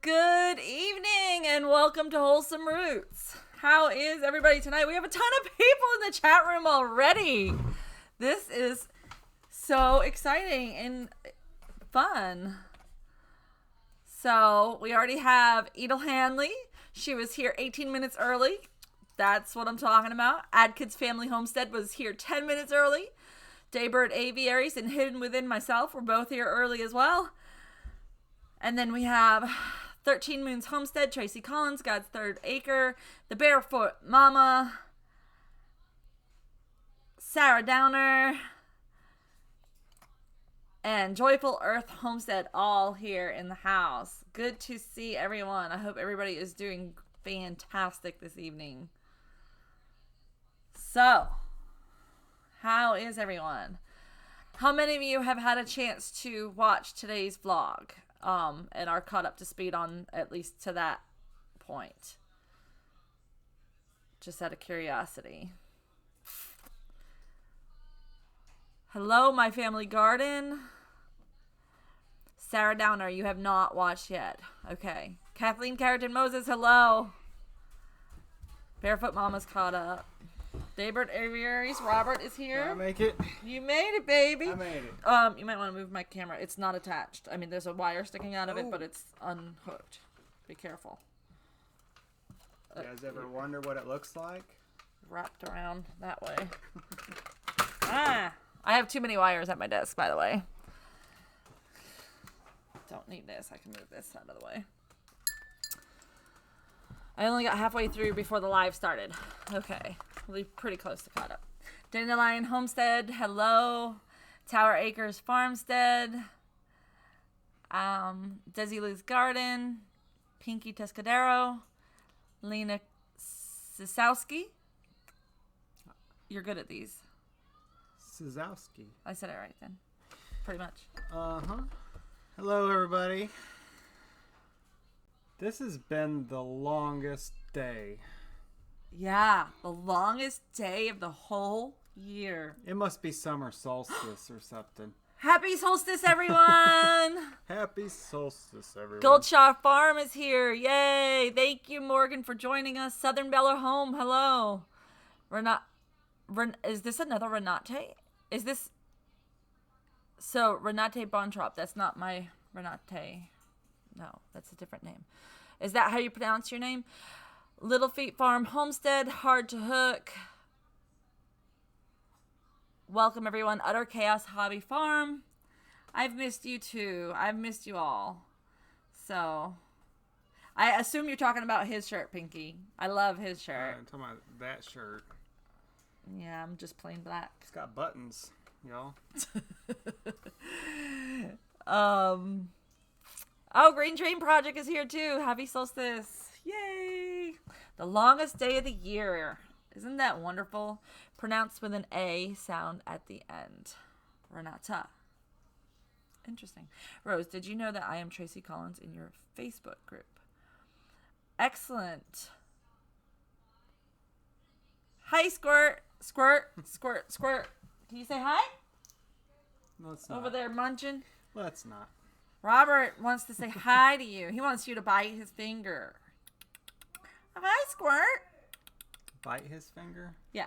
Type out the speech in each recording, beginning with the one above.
Good evening and welcome to Wholesome Roots. How is everybody tonight? We have a ton of people in the chat room already. This is so exciting and fun. So we already have Edel Hanley. She was here 18 minutes early. That's what I'm talking about. Adkids Family Homestead was here 10 minutes early. Daybird Aviaries and Hidden Within Myself were both here early as well. And then we have 13 Moons Homestead, Tracy Collins, God's Third Acre, The Barefoot Mama, Sarah Downer, and Joyful Earth Homestead all here in the house. Good to see everyone. I hope everybody is doing fantastic this evening. So, how is everyone? How many of you have had a chance to watch today's vlog? And are caught up to speed on at least to that point. Just out of curiosity. Hello, My Family Garden. Sarah Downer, you have not watched yet. Okay. Kathleen Carrington Moses, hello. Barefoot Mama's caught up. Daybird Aviaries, Robert is here. Did I make it? You made it, baby. I made it. You might want to move my camera. It's not attached. I mean, there's a wire sticking out of it, but it's unhooked. Be careful. You guys ever wonder what it looks like? Wrapped around that way. I have too many wires at my desk, by the way. Don't need this. I can move this out of the way. I only got halfway through before the live started. Okay. We'll be pretty close to caught up. Dandelion Homestead, hello. Tower Acres Farmstead. Desi Lou's Garden. Pinky Tescadero. Lena Sisowski. You're good at these. Sisowski. I said it right then. Pretty much. Uh-huh. Hello, everybody. This has been the longest day. Yeah, the longest day of the whole year. It must be summer solstice or something. Happy solstice, everyone! Happy solstice, everyone. Goldshaw Farm is here. Yay! Thank you, Morgan, for joining us. Southern Beller Home, hello. Is this another Renate? Is this... So, Renate Bontrop. That's not my Renate. No, that's a different name. Is that how you pronounce your name? Little Feet Farm Homestead, Hard to Hook. Welcome, everyone. Utter Chaos Hobby Farm. I've missed you, too. I've missed you all. So, I assume you're talking about his shirt, Pinky. I love his shirt. I'm talking about that shirt. Yeah, I'm just plain black. It's got buttons, y'all. Oh, Green Train Project is here, too. Happy solstice. Yay! The longest day of the year. Isn't that wonderful? Pronounced with an A sound at the end. Renata. Interesting. Rose, did you know that I am Tracy Collins in your Facebook group? Excellent. Hi, Squirt. Squirt. Squirt. Squirt. Can you say hi? Let's not. Over there munching. Let's not. Robert wants to say hi to you. He wants you to bite his finger. Hi, Squirt. Bite his finger? Yeah.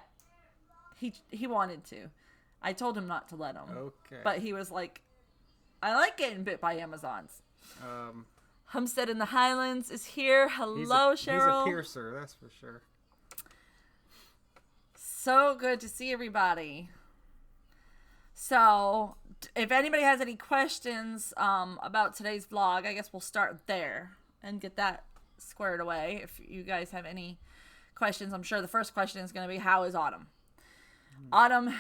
He wanted to. I told him not to let him. Okay. But he was like, I like getting bit by Amazons. Um, Homestead in the Highlands is here. Hello, Cheryl. He's a piercer, that's for sure. So good to see everybody. So, if anybody has any questions about today's vlog, I guess we'll start there and get that squared away. If you guys have any questions, I'm sure the first question is going to be, how is Autumn? Autumn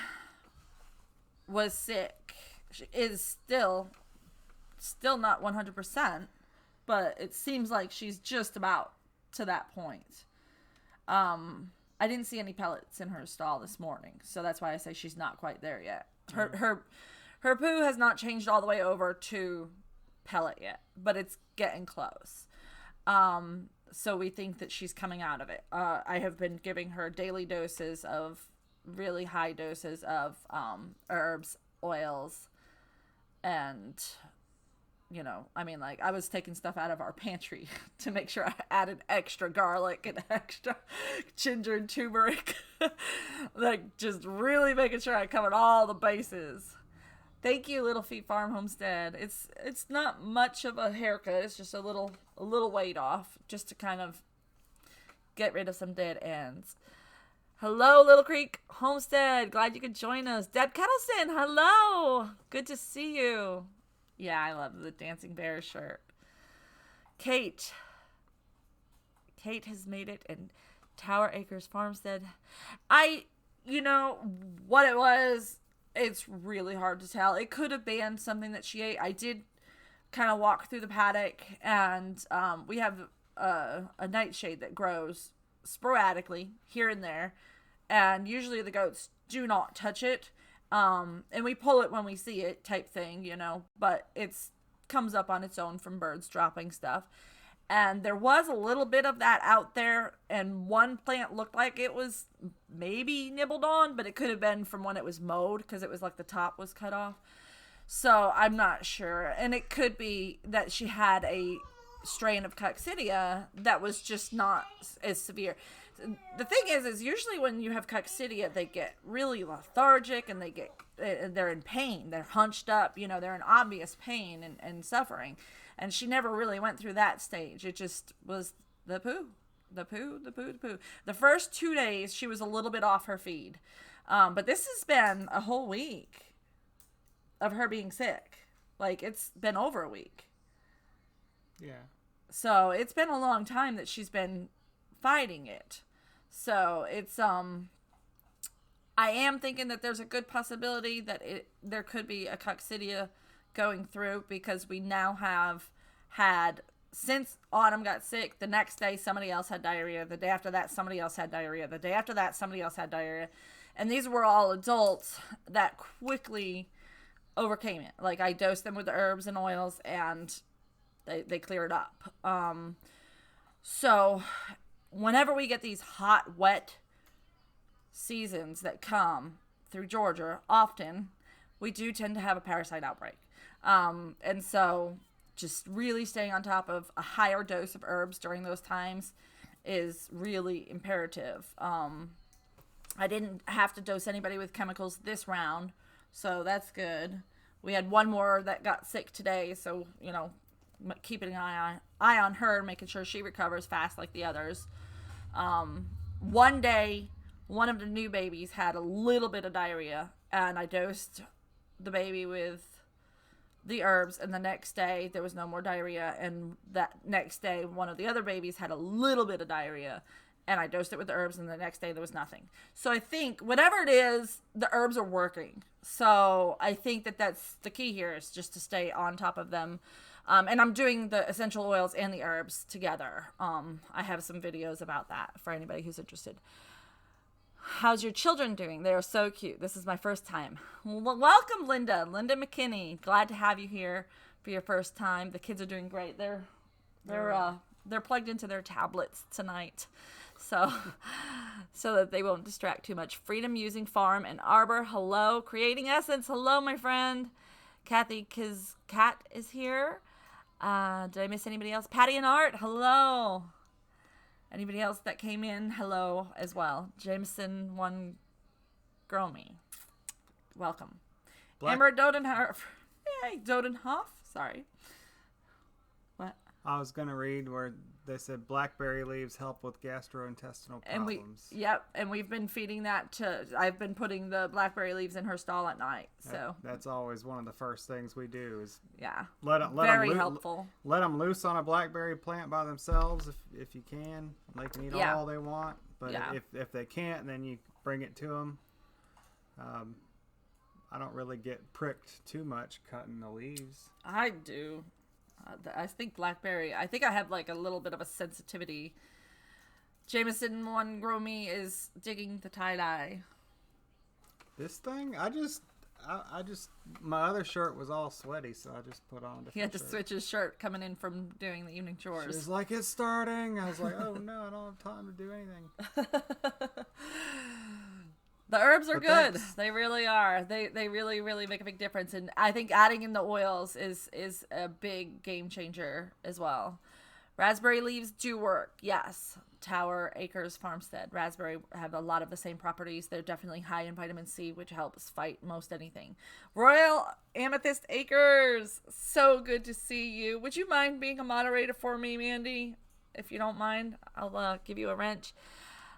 was sick. She is still not 100%, but it seems like she's just about to that point. I didn't see any pellets in her stall this morning, so that's why I say she's not quite there yet. Her poo has not changed all the way over to pellet yet, but it's getting close. So we think that she's coming out of it. I have been giving her daily doses of really high doses of herbs, oils, and I mean, like, I was taking stuff out of our pantry to make sure I added extra garlic and extra ginger and turmeric. Like, just really making sure I covered all the bases. Thank you, Little Feet Farm Homestead. It's not much of a haircut. It's just a little weight off, just to kind of get rid of some dead ends. Hello, Little Creek Homestead. Glad you could join us. Deb Kettleston, hello. Good to see you. Yeah, I love the Dancing Bear shirt. Kate has made it in Tower Acres Farmstead. What it was, it's really hard to tell. It could have been something that she ate. I did kind of walk through the paddock, and we have a nightshade that grows sporadically here and there, and usually the goats do not touch it. And we pull it when we see it type thing, but it's comes up on its own from birds dropping stuff. And there was a little bit of that out there, and one plant looked like it was maybe nibbled on, but it could have been from when it was mowed, because it was like the top was cut off. So I'm not sure. And it could be that she had a strain of coccidia that was just not as severe. The thing is usually when you have coccidia, they get really lethargic, and they're in pain. They're hunched up, they're in obvious pain and suffering. And she never really went through that stage. It just was the poo. The first 2 days, she was a little bit off her feed. But this has been a whole week of her being sick. Like, it's been over a week. Yeah. So it's been a long time that she's been fighting it. So it's I am thinking that there's a good possibility that there could be a coccidia going through, because we now have had, since Autumn got sick, the next day somebody else had diarrhea, the day after that somebody else had diarrhea, the day after that somebody else had diarrhea, and these were all adults that quickly overcame it. Like, I dosed them with the herbs and oils, and they cleared up. So whenever we get these hot, wet seasons that come through Georgia, often we do tend to have a parasite outbreak. And so just really staying on top of a higher dose of herbs during those times is really imperative. I didn't have to dose anybody with chemicals this round, so that's good. We had one more that got sick today, so, keeping an eye on her, making sure she recovers fast like the others. One day, one of the new babies had a little bit of diarrhea, and I dosed the baby with the herbs, and the next day there was no more diarrhea, and that next day one of the other babies had a little bit of diarrhea, and I dosed it with the herbs, and the next day there was nothing. So I think whatever it is, the herbs are working. So I think that that's the key here, is just to stay on top of them. And I'm doing the essential oils and the herbs together. I have some videos about that for anybody who's interested. How's your children doing? They are so cute. This is my first time. Well, welcome, Linda McKinney. Glad to have you here for your first time. The kids are doing great. They're plugged into their tablets tonight, so that they won't distract too much. Freedom Using Farm and Arbor. Hello. Creating Essence. Hello, my friend. Kathy Cat is here. Did I miss anybody else? Patty and Art. Hello. Anybody else that came in, hello as well. Jameson One Gromy. Welcome. Amber Dodenhoff. Hey, Dodenhoff. Sorry. What? I was going to read where they said blackberry leaves help with gastrointestinal problems. And we've been feeding that I've been putting the blackberry leaves in her stall at night. So that's always one of the first things we do is very helpful. Let them loose on a blackberry plant by themselves if you can. They can eat all they want, but if they can't, then you bring it to them. I don't really get pricked too much cutting the leaves. I do. I think blackberry, I have like a little bit of a sensitivity. Jameson One Gromy is digging the tie-dye. This thing, I just, my other shirt was all sweaty, so I just put on a different He had to switch his shirt coming in from doing the evening chores. She was like, it's starting. I was like, oh no, I don't have time to do anything. The herbs are good. Thanks. They really are. They really, really make a big difference. And I think adding in the oils is a big game changer as well. Raspberry leaves do work. Yes. Tower Acres Farmstead. Raspberry have a lot of the same properties. They're definitely high in vitamin C, which helps fight most anything. Royal Amethyst Acres. So good to see you. Would you mind being a moderator for me, Mandy? If you don't mind, I'll give you a wrench.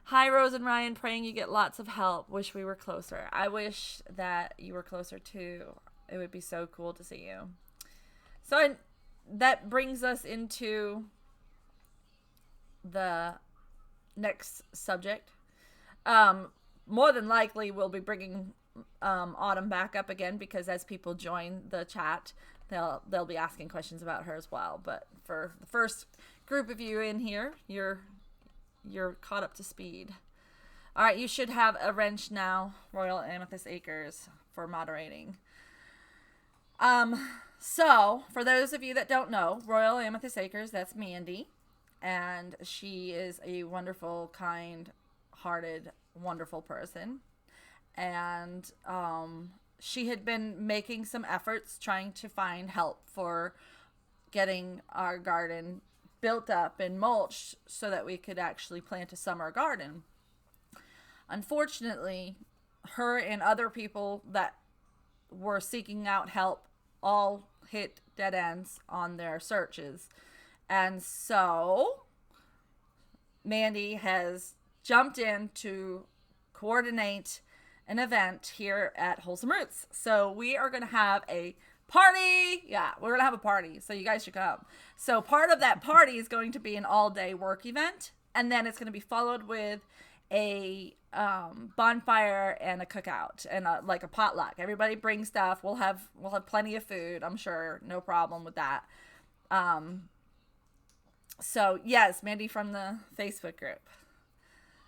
Hi, Rose and Ryan. Praying you get lots of help. Wish we were closer. I wish that you were closer too. It would be so cool to see you. So that brings us into the next subject. More than likely, we'll be bringing Autumn back up again because as people join the chat, they'll be asking questions about her as well. But for the first group of you in here, you're caught up to speed. All right, you should have a wrench now, Royal Amethyst Acres, for moderating. So for those of you that don't know, Royal Amethyst Acres, that's Mandy. And she is a wonderful, kind-hearted, wonderful person. And she had been making some efforts trying to find help for getting our garden built up and mulched so that we could actually plant a summer garden. Unfortunately, her and other people that were seeking out help all hit dead ends on their searches. And so Mandy has jumped in to coordinate an event here at Wholesome Roots. So we are going to have a party. Yeah, we're going to have a party. So you guys should come. So part of that party is going to be an all-day work event. And then it's going to be followed with a bonfire and a cookout and like a potluck. Everybody bring stuff. We'll have plenty of food. I'm sure. No problem with that. So yes, Mandy from the Facebook group.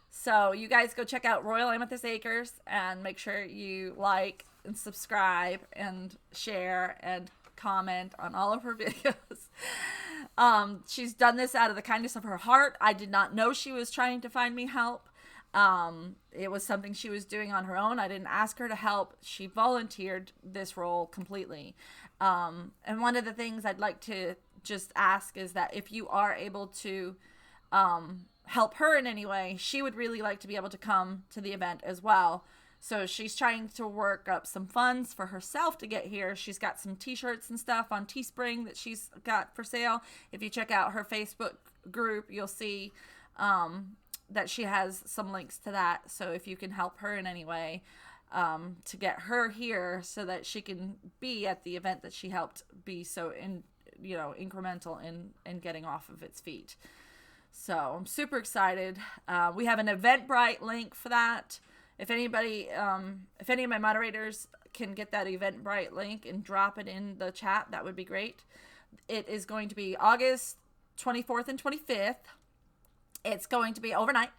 So you guys go check out Royal Amethyst Acres and make sure you like and subscribe and share and comment on all of her videos. She's done this out of the kindness of her heart. I did not know she was trying to find me help. It was something she was doing on her own. I didn't ask her to help. She volunteered this role completely. And one of the things I'd like to just ask is that if you are able to help her in any way, she would really like to be able to come to the event as well. So she's trying to work up some funds for herself to get here. She's got some t-shirts and stuff on Teespring that she's got for sale. If you check out her Facebook group, you'll see that she has some links to that. So if you can help her in any way to get her here so that she can be at the event that she helped be so incremental in getting off of its feet. So I'm super excited. We have an Eventbrite link for that. If any of my moderators can get that Eventbrite link and drop it in the chat, that would be great. It is going to be August 24th and 25th. It's going to be overnight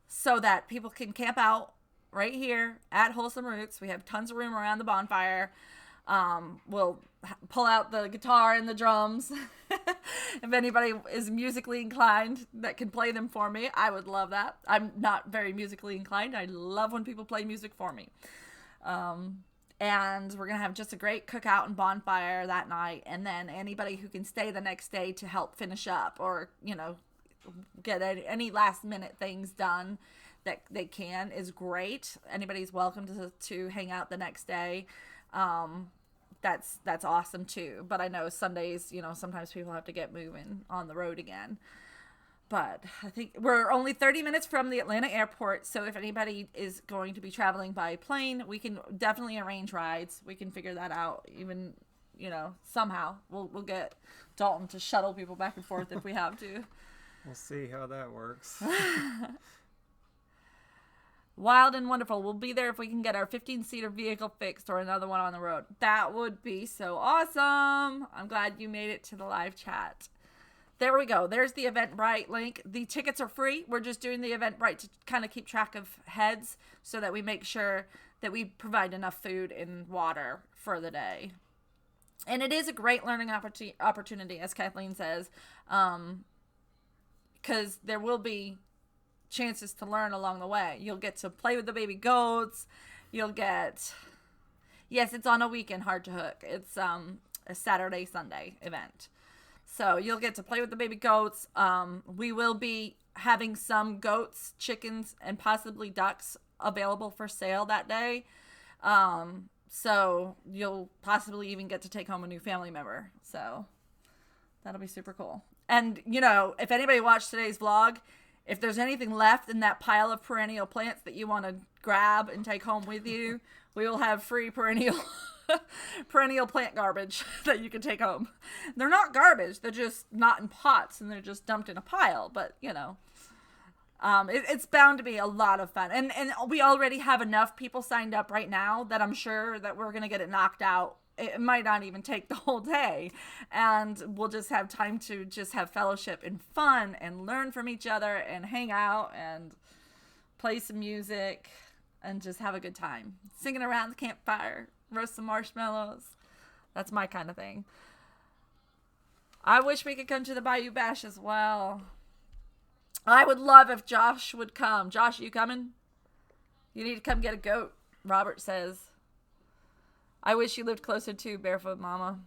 so that people can camp out right here at Wholesome Roots. We have tons of room around the bonfire. We'll pull out the guitar and the drums. If anybody is musically inclined that can play them for me, I would love that. I'm not very musically inclined. I love when people play music for me. And we're going to have just a great cookout and bonfire that night. And then anybody who can stay the next day to help finish up or, get any last minute things done that they can is great. Anybody's welcome to hang out the next day. That's awesome too. But I know Sundays, sometimes people have to get moving on the road again. But I think we're only 30 minutes from the Atlanta airport. So if anybody is going to be traveling by plane, we can definitely arrange rides. We can figure that out. Even, somehow we'll get Dalton to shuttle people back and forth if we have to. We'll see how that works. Wild and wonderful. We'll be there if we can get our 15-seater vehicle fixed or another one on the road. That would be so awesome. I'm glad you made it to the live chat. There we go. There's the Eventbrite link. The tickets are free. We're just doing the Eventbrite to kind of keep track of heads so that we make sure that we provide enough food and water for the day. And it is a great learning opportunity, as Kathleen says, because there will be chances to learn along the way. You'll get to play with the baby goats. You'll get, yes, it's on a weekend, Hard to Hook. It's a Saturday, Sunday event. So you'll get to play with the baby goats. We will be having some goats, chickens, and possibly ducks available for sale that day. So you'll possibly even get to take home a new family member. So that'll be super cool. And, you know, if anybody watched today's vlog, if there's anything left in that pile of perennial plants that you want to grab and take home with you, we will have free perennial plant garbage that you can take home. They're not garbage. They're just not in pots and they're just dumped in a pile. But, you know, it's bound to be a lot of fun. And we already have enough people signed up right now that I'm sure that we're going to get it knocked out. It might not even take the whole day, and we'll just have time to just have fellowship and fun and learn from each other and hang out and play some music and just have a good time. Singing around the campfire, roast some marshmallows. That's my kind of thing. I wish we could come to the Bayou Bash as well. I would love if Josh would come. Josh, are you coming? You need to come get a goat, Robert says. I wish you lived closer to Barefoot Mama.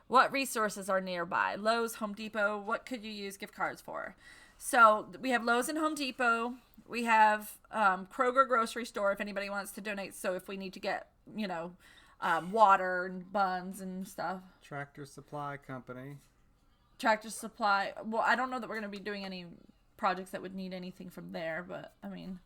What resources are nearby? Lowe's, Home Depot. What could you use gift cards for? So we have Lowe's and Home Depot. We have Kroger grocery store if anybody wants to donate. So if we need to get, you know, water and buns and stuff. Tractor Supply Company. Tractor Supply. Well, I don't know that we're going to be doing any projects that would need anything from there, but I mean...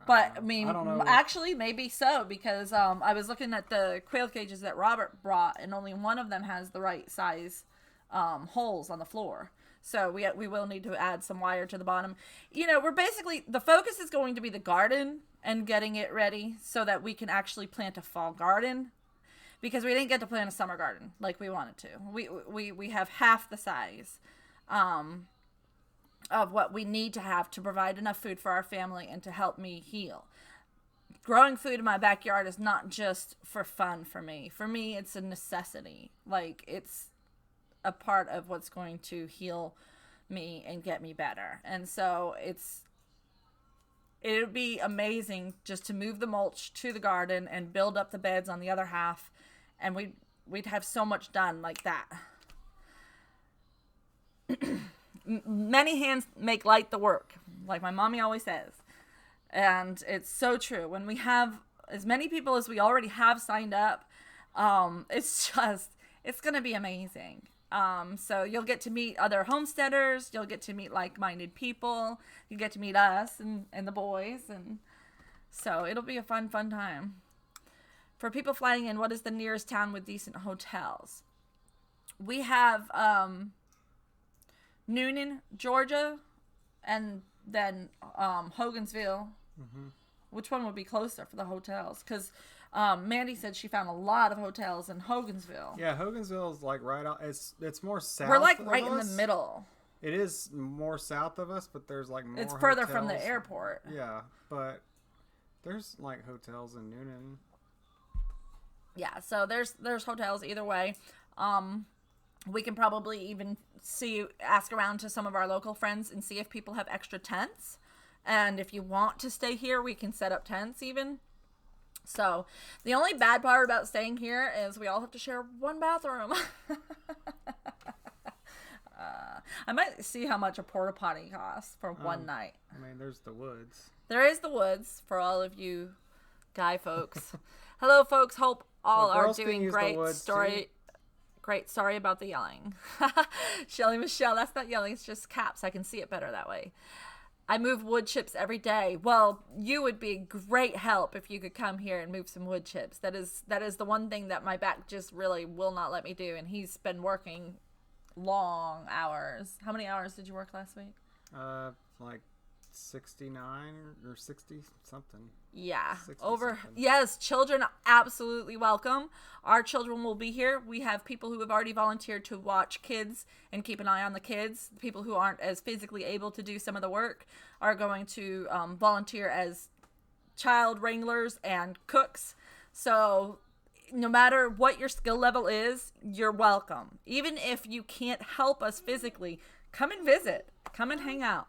But, I mean, actually, maybe so, because I was looking at the quail cages that Robert brought, and only one of them has the right size holes on the floor. So we will need to add some wire to the bottom. You know, we're basically, the focus is going to be the garden and getting it ready so that we can actually plant a fall garden, because we didn't get to plant a summer garden like we wanted to. We have half the size of what we need to have to provide enough food for our family and to help me heal. Growing food in my backyard is not just for fun for me. For me, it's a necessity. Like, it's a part of what's going to heal me and get me better. And so it would be amazing just to move the mulch to the garden and build up the beds on the other half. And we'd have so much done like that. Many hands make light the work, like my mommy always says. And it's so true. When we have as many people as we already have signed up, it's going to be amazing. So you'll get to meet other homesteaders. You'll get to meet like-minded people. You get to meet us and the boys. And so it'll be a fun time. For people flying in, what is the nearest town with decent hotels? We have... Noonan, Georgia, and then Hogansville. Mm-hmm. Which one would be closer for the hotels? Because Mandy said she found a lot of hotels in Hogansville. Yeah, Hogansville is like right out. It's more south. We're like right in the middle. It is more south of us, but there's like more. It's further hotels. from the airport. Yeah, but there's like hotels in Noonan. Yeah, so there's hotels either way. We can probably even ask around to some of our local friends and see if people have extra tents. And if you want to stay here, we can set up tents even. So the only bad part about staying here is we all have to share one bathroom. I might see how much a porta potty costs for one night. I mean, there's the woods. There is the woods for all of you guy folks. Hello, folks. Hope all are doing great. Great. Sorry about the yelling. Shelly Michelle, that's not yelling. It's just caps. I can see it better that way. I move wood chips every day. Well, you would be great help if you could come here and move some wood chips. That is the one thing that my back just really will not let me do. And he's been long hours. How many hours did you work last week? Like 69 or 60 something. Yeah. Something. Yes, children absolutely welcome. Our children will be here. We have people who have already volunteered to watch kids and keep an eye on the kids. People who aren't as physically able to do some of the work are going to volunteer as child wranglers and cooks. So no matter what your skill level is, you're welcome. Even if you can't help us physically, come and visit. Come and hang out.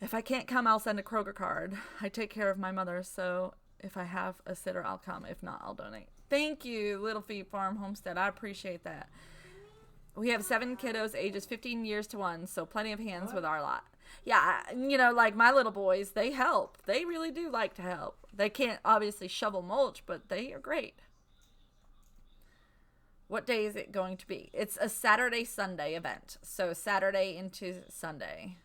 If I can't come, I'll send a Kroger card. I take care of my mother, so if I have a sitter, I'll come. If not, I'll donate. Thank you, Little Feet Farm Homestead. I appreciate that. We have 7 kiddos, ages 15 years to 1, so plenty of hands with our lot. Yeah, you know, like my little boys, they help. They really do like to help. They can't obviously shovel mulch, but they are great. What day is it going to be? It's a Saturday-Sunday event. So Saturday into Sunday.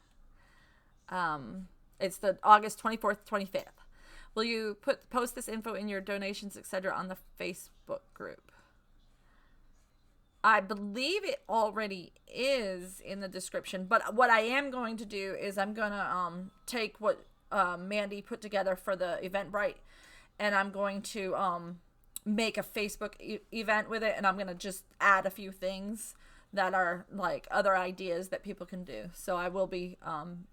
It's the August 24th, 25th. Will you post this info in your donations, etc. on the Facebook group? I believe it already is in the description, but what I am going to do is I'm going to take what Mandy put together for the Eventbrite, and I'm going to make a Facebook event with it, and I'm going to just add a few things that are like other ideas that people can do. So I will be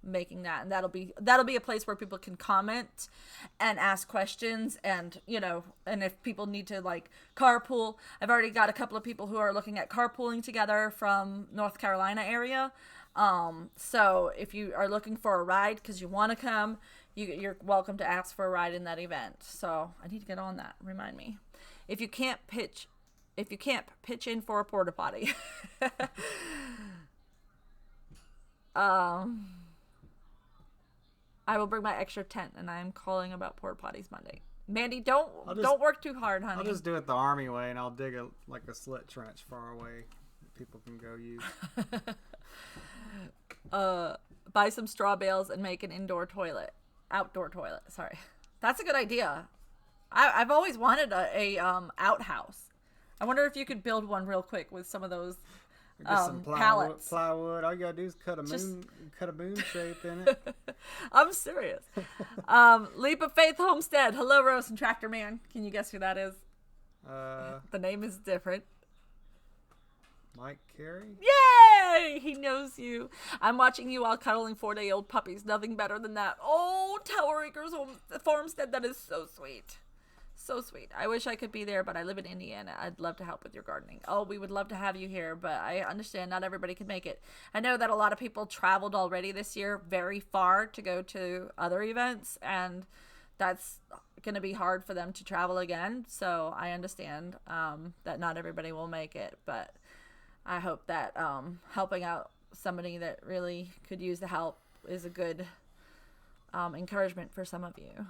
making that, and that'll be a place where people can comment and ask questions, and you know, and if people need to like carpool, I've already got a couple of people who are looking at carpooling together from North Carolina area. So if you are looking for a ride because you want to come, you're welcome to ask for a ride in that event. So I need to get on that. Remind me. If you can't pitch in for a porta potty. I will bring my extra tent, and I am calling about porta potties Monday. Mandy, don't work too hard, honey. I'll just do it the army way, and I'll dig a slit trench far away that people can go use. Buy some straw bales and make an outdoor toilet. Sorry, that's a good idea. I've always wanted a outhouse. I wonder if you could build one real quick with some of those some pallets. Plywood. All you gotta do is cut a moon shape in it. I'm serious. Leap of Faith Homestead. Hello, Rose and Tractor Man. Can you guess who that is? The name is different. Mike Carey? Yay! He knows you. I'm watching you all cuddling 4-day-old puppies. Nothing better than that. Oh, Tower Acres Farmstead. That is so sweet. So sweet. I wish I could be there, but I live in Indiana. I'd love to help with your gardening. Oh, we would love to have you here, but I understand not everybody can make it. I know that a lot of people traveled already this year very far to go to other events, and that's going to be hard for them to travel again. So I understand that not everybody will make it, but I hope that helping out somebody that really could use the help is a good encouragement for some of you.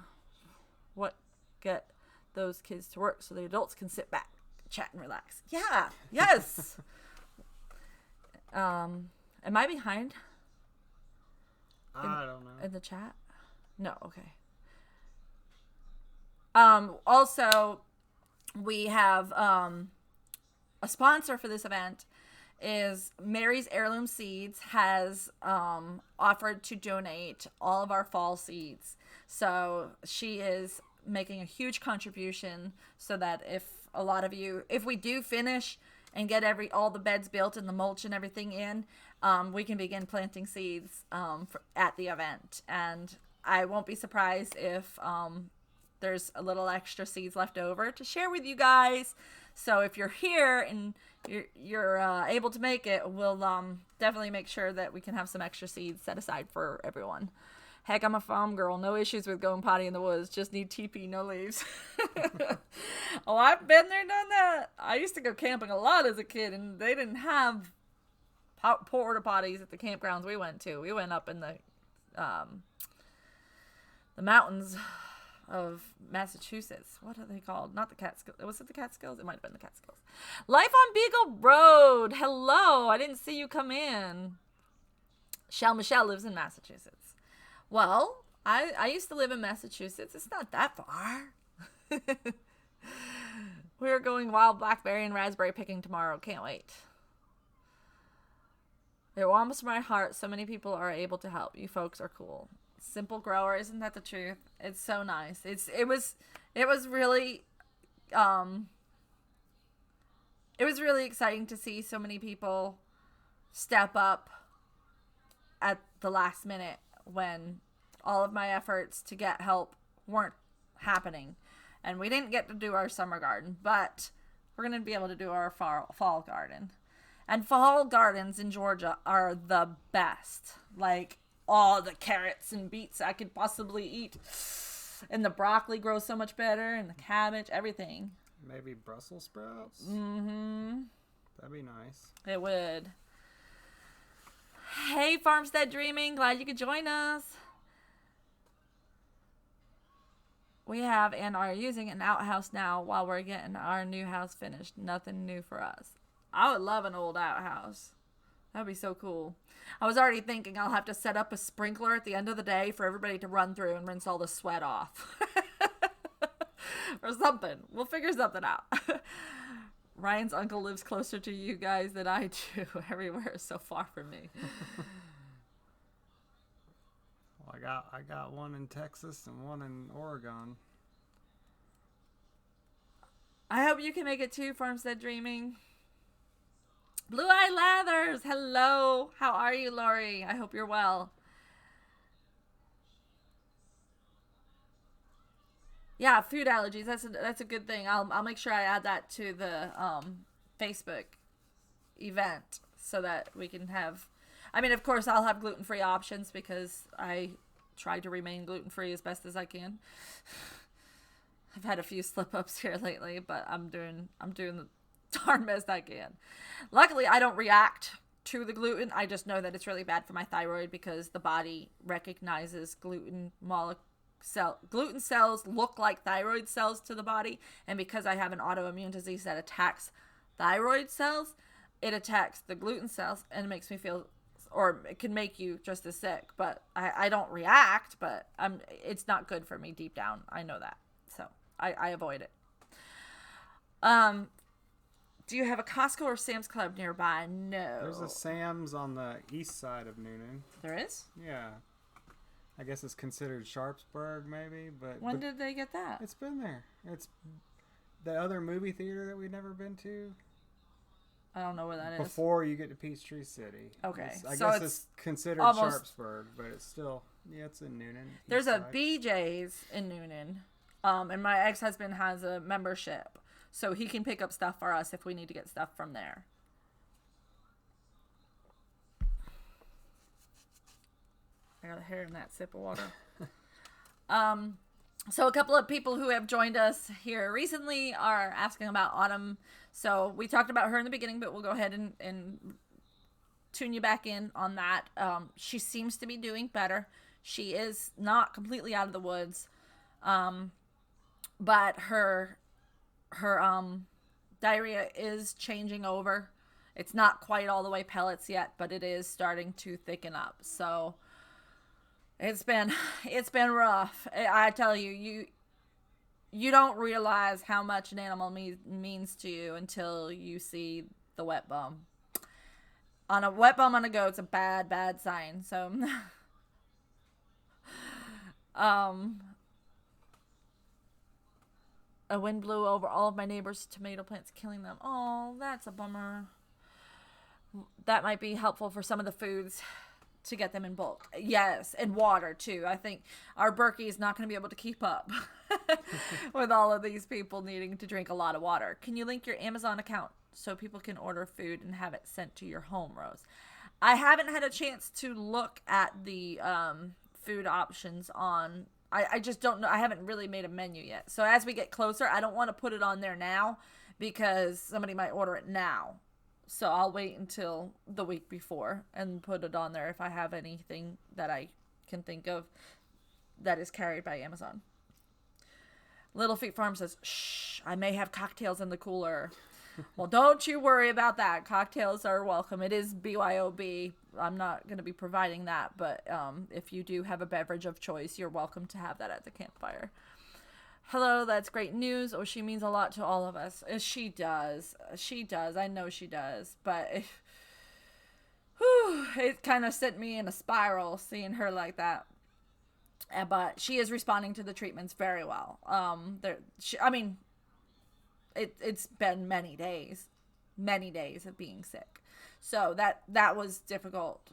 Get those kids to work so the adults can sit back, chat, and relax. Yeah. Yes. Am I behind? I don't know. In the chat? No. Okay. Also, we have a sponsor for this event is Mary's Heirloom Seeds has offered to donate all of our fall seeds. So she is making a huge contribution so that if we do finish and get all the beds built and the mulch and everything in, we can begin planting seeds at the event. And I won't be surprised if there's a little extra seeds left over to share with you guys. So if you're here and you're able to make it, we'll definitely make sure that we can have some extra seeds set aside for everyone. Heck, I'm a farm girl. No issues with going potty in the woods. Just need teepee, no leaves. Oh, I've been there, done that. I used to go camping a lot as a kid, and they didn't have porta potties at the campgrounds we went to. We went up in the mountains of Massachusetts. What are they called? Not the Catskills. Was it the Catskills? It might have been the Catskills. Life on Beagle Road. Hello. I didn't see you come in. Michelle lives in Massachusetts. Well, I used to live in Massachusetts. It's not that far. We're going wild blackberry and raspberry picking tomorrow. Can't wait. It warms my heart. So many people are able to help. You folks are cool. Simple grower, isn't that the truth? It's so nice. It was really exciting to see so many people step up at the last minute when all of my efforts to get help weren't happening. And we didn't get to do our summer garden, but we're going to be able to do our fall garden. And fall gardens in Georgia are the best. Like, all the carrots and beets I could possibly eat. And the broccoli grows so much better, and the cabbage, everything. Maybe Brussels sprouts? Mm-hmm. That'd be nice. It would. Hey, Farmstead Dreaming. Glad you could join us. We have and are using an outhouse now while we're getting our new house finished. Nothing new for us. I would love an old outhouse. That'd be so cool. I was already thinking I'll have to set up a sprinkler at the end of the day for everybody to run through and rinse all the sweat off. Or something. We'll figure something out. Ryan's uncle lives closer to you guys than I do. Everywhere is so far from me. Well, I got one in Texas and one in Oregon. I hope you can make it too, Farmstead Dreaming. Blue Eye Lathers, hello. How are you, Lori? I hope you're well. Yeah, food allergies. That's a good thing. I'll make sure I add that to the Facebook event so that we can have. I mean, of course, I'll have gluten-free options because I try to remain gluten-free as best as I can. I've had a few slip-ups here lately, but I'm doing the darn best I can. Luckily, I don't react to the gluten. I just know that it's really bad for my thyroid because the body recognizes gluten cells look like thyroid cells to the body, and because I have an autoimmune disease that attacks thyroid cells, it attacks the gluten cells and it makes me feel, or it can make you just as sick. But I don't react, but it's not good for me deep down. I know that, so I avoid it. Do you have a Costco or Sam's Club nearby? No. There's a Sam's on the east side of Noonan. There is? Yeah. I guess it's considered Sharpsburg, maybe, but... When did they get that? It's been there. It's the other movie theater that we've never been to. I don't know where that is. Before you get to Peachtree City. Okay. I guess it's considered Sharpsburg, but it's still... Yeah, it's in Noonan. There's a BJ's in Noonan, and my ex-husband has a membership, so he can pick up stuff for us if we need to get stuff from there. I got a hair in that sip of water. So a couple of people who have joined us here recently are asking about Autumn. So we talked about her in the beginning, but we'll go ahead and tune you back in on that. She seems to be doing better. She is not completely out of the woods. But her diarrhea is changing over. It's not quite all the way pellets yet, but it is starting to thicken up. So it's been rough. I tell you, you don't realize how much an animal means to you until you see the wet bum. On a wet bum on a goat's a bad sign. So a wind blew over all of my neighbors' tomato plants, killing them. Oh, that's a bummer. That might be helpful for some of the foods to get them in bulk. Yes, and water too. I think our Berkey is not going to be able to keep up with all of these people needing to drink a lot of water. Can you link your Amazon account so people can order food and have it sent to your home, Rose? I haven't had a chance to look at the food options on... I just don't know. I haven't really made a menu yet. So as we get closer, I don't want to put it on there now because somebody might order it now. So I'll wait until the week before and put it on there if I have anything that I can think of that is carried by Amazon. Little Feet Farm says, shh, I may have cocktails in the cooler. Well, don't you worry about that. Cocktails are welcome. It is BYOB. I'm not going to be providing that, but if you do have a beverage of choice, you're welcome to have that at the campfire. Hello, that's great news. Oh, she means a lot to all of us. She does. She does. I know she does. But it kind of sent me in a spiral seeing her like that. But she is responding to the treatments very well. It's been many days of being sick. So that was difficult.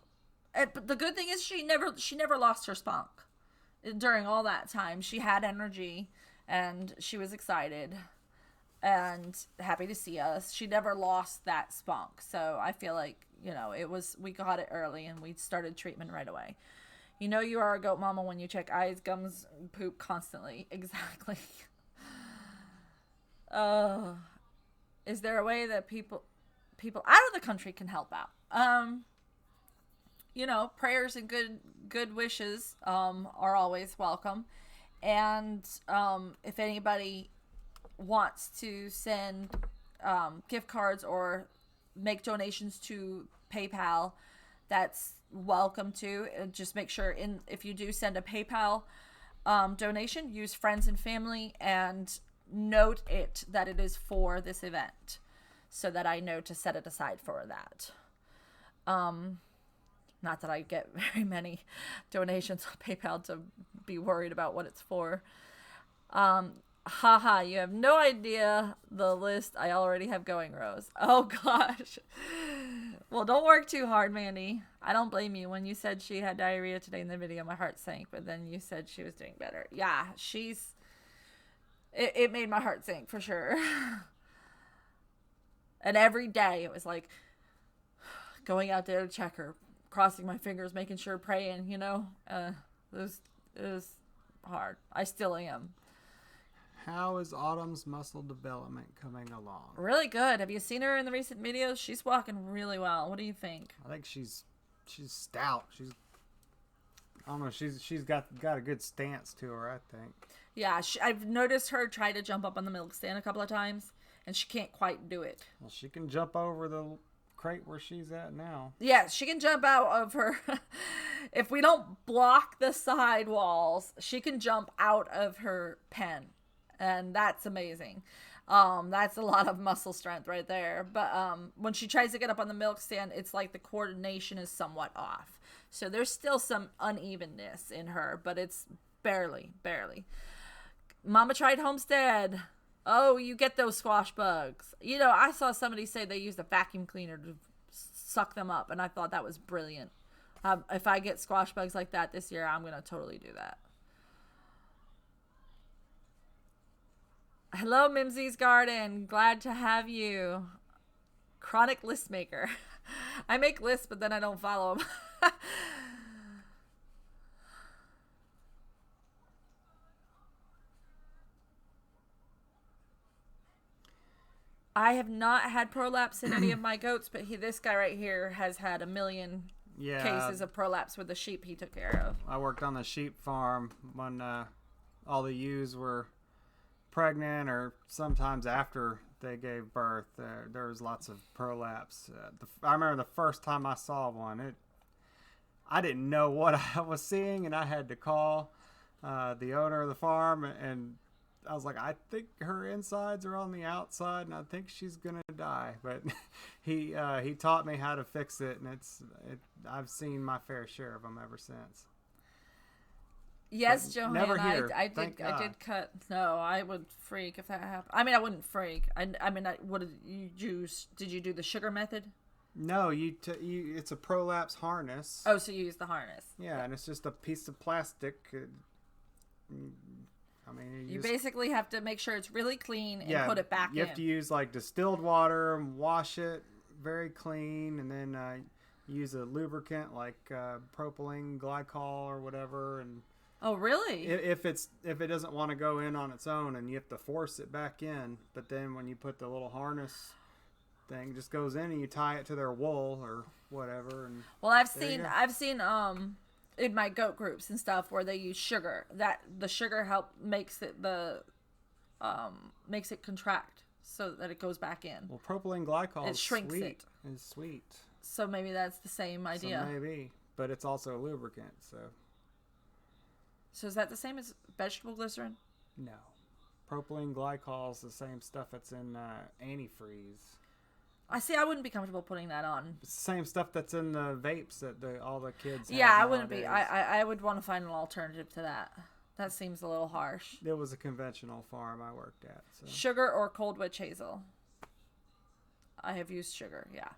But the good thing is she never lost her spunk. During all that time, she had energy. And she was excited and happy to see us. She never lost that spunk. So I feel like, we got it early and we started treatment right away. You know you are a goat mama when you check eyes, gums, poop constantly. Exactly. Is there a way that people out of the country can help out? Prayers and good wishes are always welcome. And if anybody wants to send gift cards or make donations to PayPal, that's welcome to. Just make sure if you do send a PayPal donation, use friends and family and note that it is for this event so that I know to set it aside for that. Not that I get very many donations on PayPal to be worried about what it's for. Haha, you have no idea the list I already have going, Rose. Oh gosh. Well, don't work too hard, Mandy. I don't blame you. When you said she had diarrhea today in the video, my heart sank, but then you said she was doing better. Yeah, it made my heart sink for sure. And every day it was like going out there to check her, crossing my fingers, making sure, praying, it was hard. I still am. How is Autumn's muscle development coming along? Really good. Have you seen her in the recent videos? She's walking really well. What do you think? I think she's stout. I don't know. She's got a good stance to her, I think. Yeah, I've noticed her try to jump up on the milk stand a couple of times, and she can't quite do it. Well, she can jump over the crate where she's at now. Yeah, she can jump out of her. If we don't block the side walls, she can jump out of her pen. And that's amazing. That's a lot of muscle strength right there. But when she tries to get up on the milk stand, it's like the coordination is somewhat off. So there's still some unevenness in her, but it's barely. Mama tried Homestead. Oh, you get those squash bugs. I saw somebody say they used a vacuum cleaner to suck them up, and I thought that was brilliant. If I get squash bugs like that this year, I'm going to totally do that. Hello, Mimsy's Garden. Glad to have you. Chronic list maker. I make lists, but then I don't follow them. I have not had prolapse in any of my goats, but this guy right here has had a million cases of prolapse with the sheep he took care of. I worked on the sheep farm when all the ewes were pregnant, or sometimes after they gave birth. There was lots of prolapse. I remember the first time I saw one, I didn't know what I was seeing, and I had to call the owner of the farm, and I was like, I think her insides are on the outside, and I think she's gonna die. But he taught me how to fix it, and I've seen my fair share of them ever since. Yes, Johanna, I did cut. No, I would freak if that happened. I mean, I wouldn't freak. What did you use? Did you do the sugar method? No, it's a prolapse harness. Oh, so you use the harness. Yeah, and it's just a piece of plastic. You basically have to make sure it's really clean and put it back in. You have to use like distilled water and wash it very clean, and then use a lubricant like propylene glycol or whatever. And oh, really? If it doesn't want to go in on its own, and you have to force it back in. But then when you put the little harness thing, it just goes in, and you tie it to their wool or whatever. And well, I've seen in my goat groups and stuff where they use sugar. That the sugar makes it contract so that it goes back in. Well, propylene glycol is sweet. So maybe that's the same idea. So maybe, but it's also a lubricant. So is that the same as vegetable glycerin? No. Propylene glycol is the same stuff that's in antifreeze. I wouldn't be comfortable putting that on. It's the same stuff that's in the vapes that all the kids have. Yeah, I wouldn't be. I would want to find an alternative to that. That seems a little harsh. It was a conventional farm I worked at. So. Sugar or cold witch hazel? I have used sugar, yeah.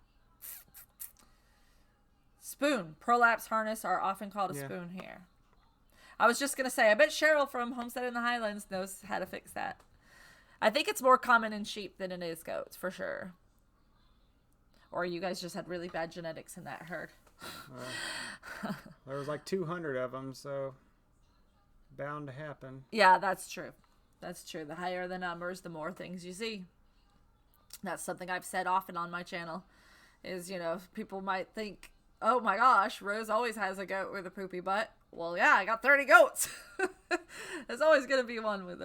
Spoon. Prolapse harness are often called a spoon here. I was just going to say, I bet Cheryl from Homestead in the Highlands knows how to fix that. I think it's more common in sheep than it is goats, for sure. Or you guys just had really bad genetics in that herd. There was like 200 of them, so bound to happen. Yeah, that's true. That's true. The higher the numbers, the more things you see. That's something I've said often on my channel is, people might think, oh my gosh, Rose always has a goat with a poopy butt. Well, yeah, I got 30 goats. There's always going to be one with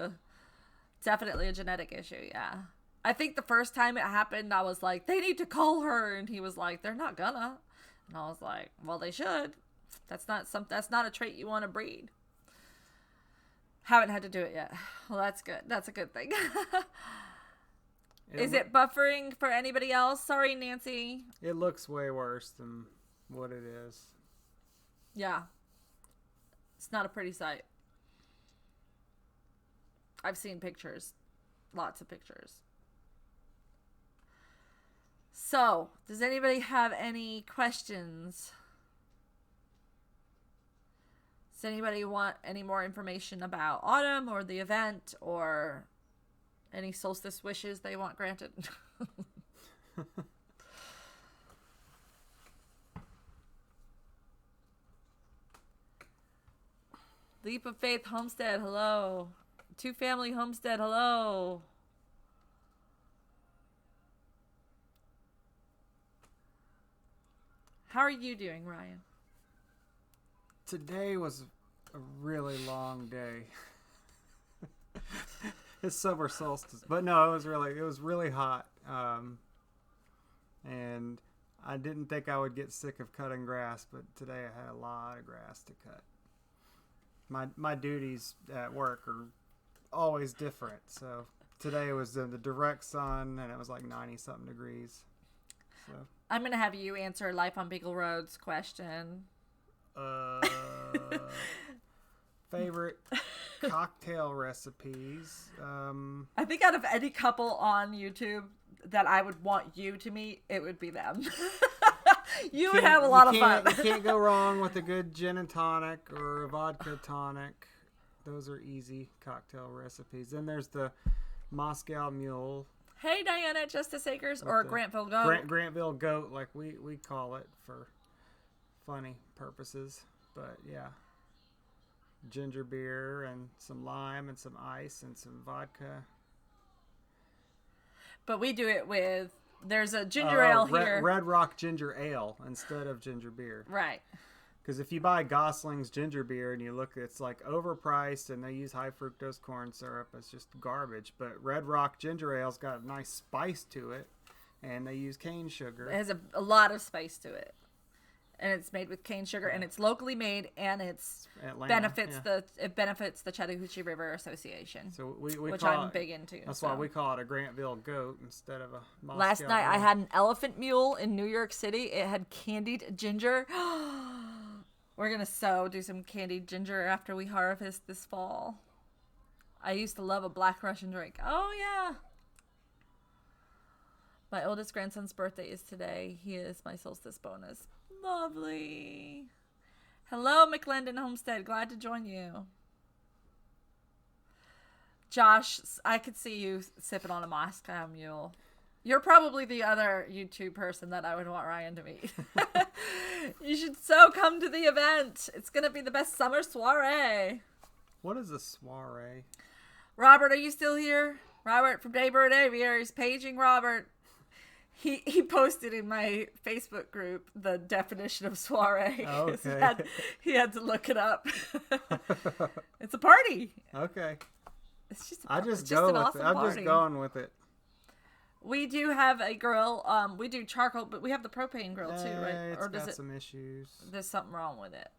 definitely a genetic issue. Yeah. I think the first time it happened, I was like, they need to call her. And he was like, they're not gonna. And I was like, well, they should. That's not a trait you want to breed. Haven't had to do it yet. Well, that's good. That's a good thing. Is it buffering for anybody else? Sorry, Nancy. It looks way worse than what it is. Yeah. It's not a pretty sight. I've seen pictures. Lots of pictures. So, does anybody have any questions? Does anybody want any more information about autumn or the event or any solstice wishes they want granted? Leap of Faith Homestead, hello. Two Family Homestead, hello. How are you doing, Ryan? Today was a really long day. It's summer solstice, but no, it was really hot. And I didn't think I would get sick of cutting grass, but today I had a lot of grass to cut. My duties at work are always different, so today was in the direct sun and it was like 90 something degrees. So I'm gonna have you answer Life on Beagle Road's question. Favorite cocktail recipes. I think out of any couple on YouTube that I would want you to meet, it would be them. You would have a lot of fun. You can't go wrong with a good gin and tonic or a vodka tonic. Those are easy cocktail recipes. Then there's the Moscow Mule. Hey, Diana at Justice Acres or Grantville Goat. Grantville Goat, like we call it for funny purposes. But yeah, ginger beer and some lime and some ice and some vodka. But we do it with, there's a ginger ale here. Red Rock ginger ale instead of ginger beer. Right. Because if you buy Gosling's ginger beer and you look, it's like overpriced and they use high fructose corn syrup. It's just garbage. But Red Rock ginger ale's got a nice spice to it, and they use cane sugar. It has a lot of spice to it, and it's made with cane sugar, and it's locally made, and it benefits the Chattahoochee River Association. So we which call I'm it, big into. That's why we call it a Grantville Goat instead of a Moscow Last night Mule. I had an elephant mule in New York City. It had candied ginger. We're going to do some candied ginger after we harvest this fall. I used to love a Black Russian drink. Oh, yeah. My oldest grandson's birthday is today. He is my solstice bonus. Lovely. Hello, McClendon Homestead. Glad to join you. Josh, I could see you sipping on a Moscow Mule. You're probably the other YouTube person that I would want Ryan to meet. You should come to the event. It's going to be the best summer soiree. What is a soiree? Robert, are you still here? Robert from Daybird Aviaries, paging Robert. He posted in my Facebook group the definition of soiree. Oh, okay. He had to look it up. It's a party. Okay. It's just I'm awesome just going with it. We do have a grill. We do charcoal, but we have the propane grill too, right? It's got some issues. There's something wrong with it.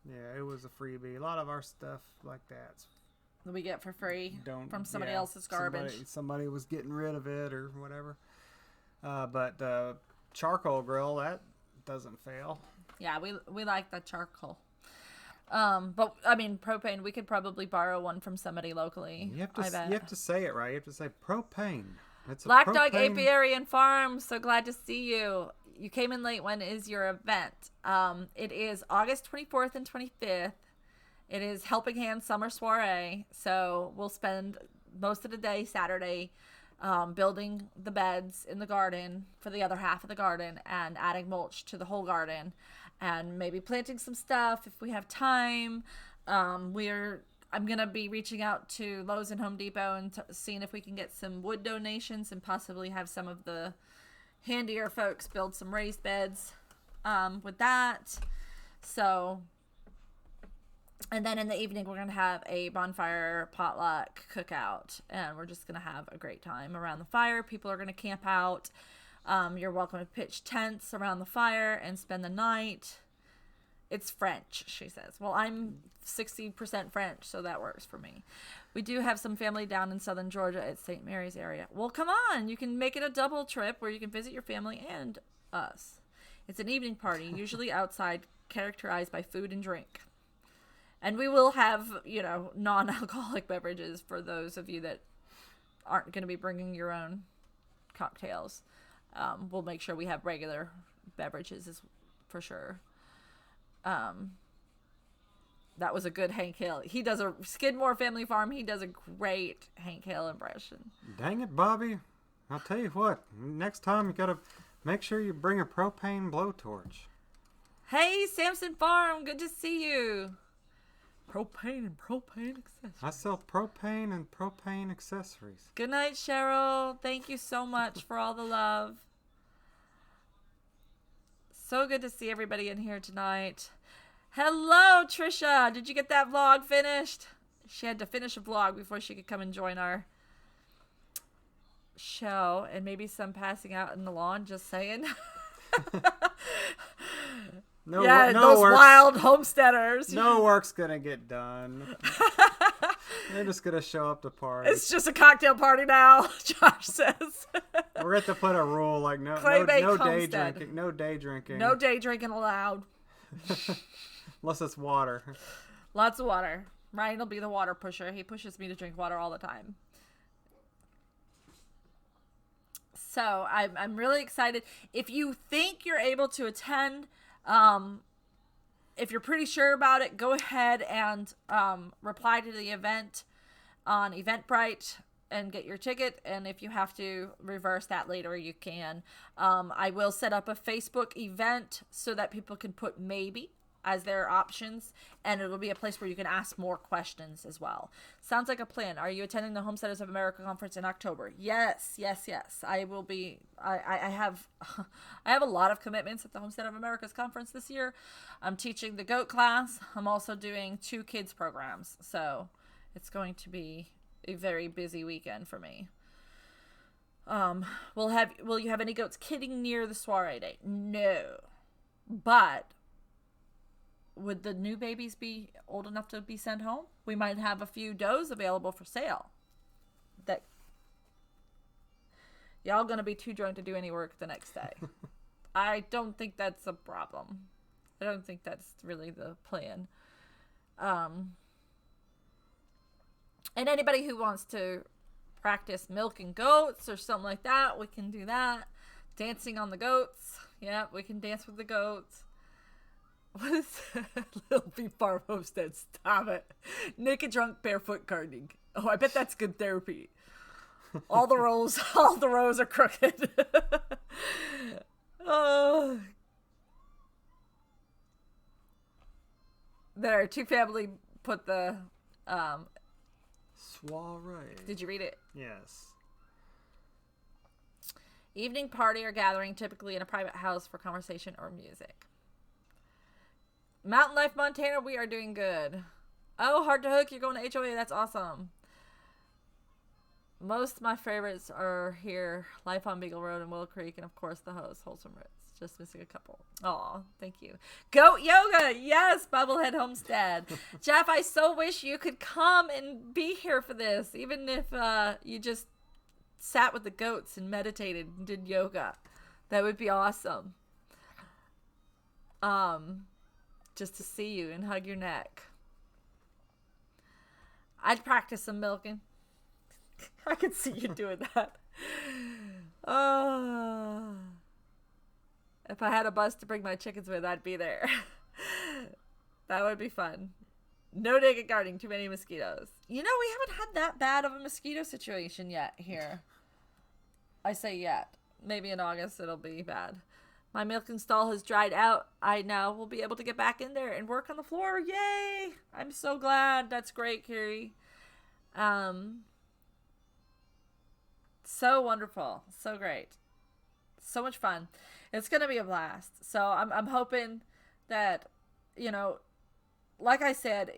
Yeah, it was a freebie. A lot of our stuff like that we get for free from somebody else's garbage. Somebody was getting rid of it or whatever. But the charcoal grill, that doesn't fail. Yeah, we like the charcoal. But I mean, propane, we could probably borrow one from somebody locally. You have to say it right. You have to say propane. It's Black Dog Apiary and Farm, so glad to see you. You came in late. When is your event? It is August 24th and 25th. It is Helping Hand Summer Soiree, so we'll spend most of the day Saturday building the beds in the garden for the other half of the garden and adding mulch to the whole garden and maybe planting some stuff if we have time. I'm going to be reaching out to Lowe's and Home Depot and seeing if we can get some wood donations and possibly have some of the handier folks build some raised beds with that. So, and then in the evening, we're going to have a bonfire potluck cookout, and we're just going to have a great time around the fire. People are going to camp out. You're welcome to pitch tents around the fire and spend the night. It's French, she says. Well, I'm 60% French, so that works for me. We do have some family down in southern Georgia at St. Mary's area. Well, come on. You can make it a double trip where you can visit your family and us. It's an evening party, usually outside, characterized by food and drink. And we will have, non-alcoholic beverages for those of you that aren't going to be bringing your own cocktails. We'll make sure we have regular beverages for sure. That was a good Hank Hill. He does a Skidmore Family Farm. He does a great Hank Hill impression. Dang it, Bobby. I'll tell you what. Next time you got to make sure you bring a propane blowtorch. Hey, Samson Farm. Good to see you. Propane and propane accessories. I sell propane and propane accessories. Good night, Cheryl. Thank you so much for all the love. So good to see everybody in here tonight. Hello, Trisha. Did you get that vlog finished? She had to finish a vlog before she could come and join our show. And maybe some passing out in the lawn, just saying. No, yeah, no those work's, wild homesteaders. No work's gonna get done. They're just gonna show up to party. It's just a cocktail party now, Josh says. We're going to put a rule like no day drinking. No day drinking. No day drinking allowed. Unless it's water. Lots of water. Ryan will be the water pusher. He pushes me to drink water all the time. So I'm really excited. If you think you're able to attend, if you're pretty sure about it, go ahead and reply to the event on Eventbrite and get your ticket. And if you have to reverse that later, you can. I will set up a Facebook event so that people can put maybe as their options, and it'll be a place where you can ask more questions as well. Sounds like a plan. Are you attending the Homesteaders of America conference in October? Yes. I will be. I have a lot of commitments at the Homestead of America's conference this year. I'm teaching the goat class. I'm also doing 2 kids programs, so it's going to be a very busy weekend for me. Will you have any goats kidding near the soiree date? No, but would the new babies be old enough to be sent home? We might have a few does available for sale. That y'all gonna be too drunk to do any work the next day. I don't think that's a problem. I don't think that's really the plan. And anybody who wants to practice milking goats or something like that, we can do that. Dancing on the goats. Yeah, we can dance with the goats. What is that? Little Bee Farm Homestead. Stop it. Naked, drunk, barefoot gardening. Oh, I bet that's good therapy. All the rows are crooked. Oh. There, 2 family put the Soiree. Did you read it? Yes. Evening party or gathering, typically in a private house for conversation or music. Mountain Life Montana, we are doing good. Oh, Hard to Hook, you're going to HOA. That's awesome. Most of my favorites are here. Life on Beagle Road and Willow Creek, and of course the host, Wholesome Roots. Just missing a couple. Aw, thank you. Goat Yoga, yes, Bubblehead Homestead. Jeff, I so wish you could come and be here for this, even if you just sat with the goats and meditated and did yoga. That would be awesome. Just to see you and hug your neck. I'd practice some milking. I could see you doing that. If I had a bus to bring my chickens with, I'd be there. That would be fun. No naked gardening, too many mosquitoes. You know, we haven't had that bad of a mosquito situation yet here. I say yet. Maybe in August it'll be bad. My milking stall has dried out. I now will be able to get back in there and work on the floor. Yay! I'm so glad. That's great, Carrie. So wonderful. So great. So much fun. It's going to be a blast. So I'm hoping that, you know, like I said,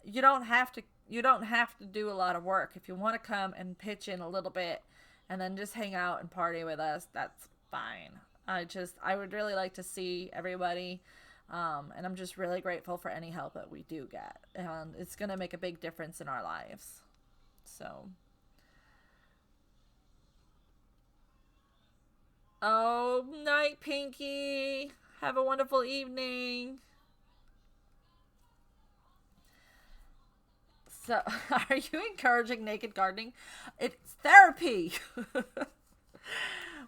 you don't have to do a lot of work. If you want to come and pitch in a little bit and then just hang out and party with us, that's fine. I would really like to see everybody. And I'm just really grateful for any help that we do get. And it's going to make a big difference in our lives. So. Oh, night, Pinky. Have a wonderful evening. So, are you encouraging naked gardening? It's therapy.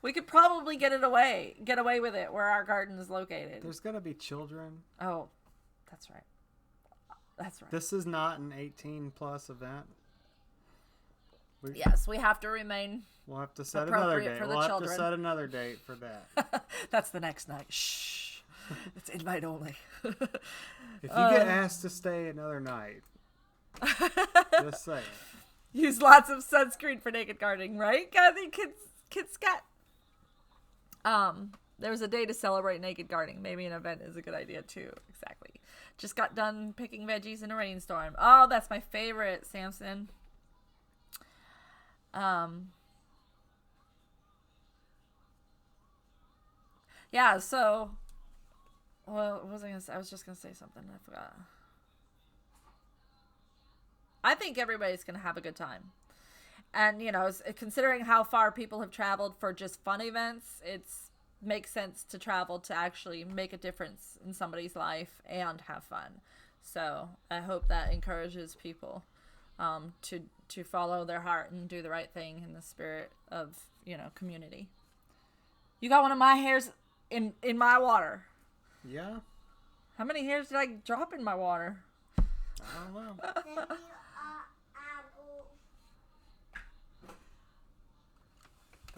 We could probably get away with it where our garden is located. There's gonna be children. Oh, that's right. That's right. This is not an 18+ event. Yes, we have to remain. We'll have to set another date. For the we'll have children. to set another date for that. That's the next night. Shh. It's invite only. If you get asked to stay another night, just say it. Use lots of sunscreen for naked gardening, right? Kathy, kids got. There was a day to celebrate naked gardening. Maybe an event is a good idea too. Exactly. Just got done picking veggies in a rainstorm. Oh, that's my favorite, Samson. Yeah, so, well, what was I gonna say? I was just gonna say something. I forgot. I think everybody's gonna have a good time. And, you know, considering how far people have traveled for just fun events, makes sense to travel to actually make a difference in somebody's life and have fun. So I hope that encourages people to follow their heart and do the right thing in the spirit of, you know, community. You got one of my hairs in my water. Yeah. How many hairs did I drop in my water? I don't know.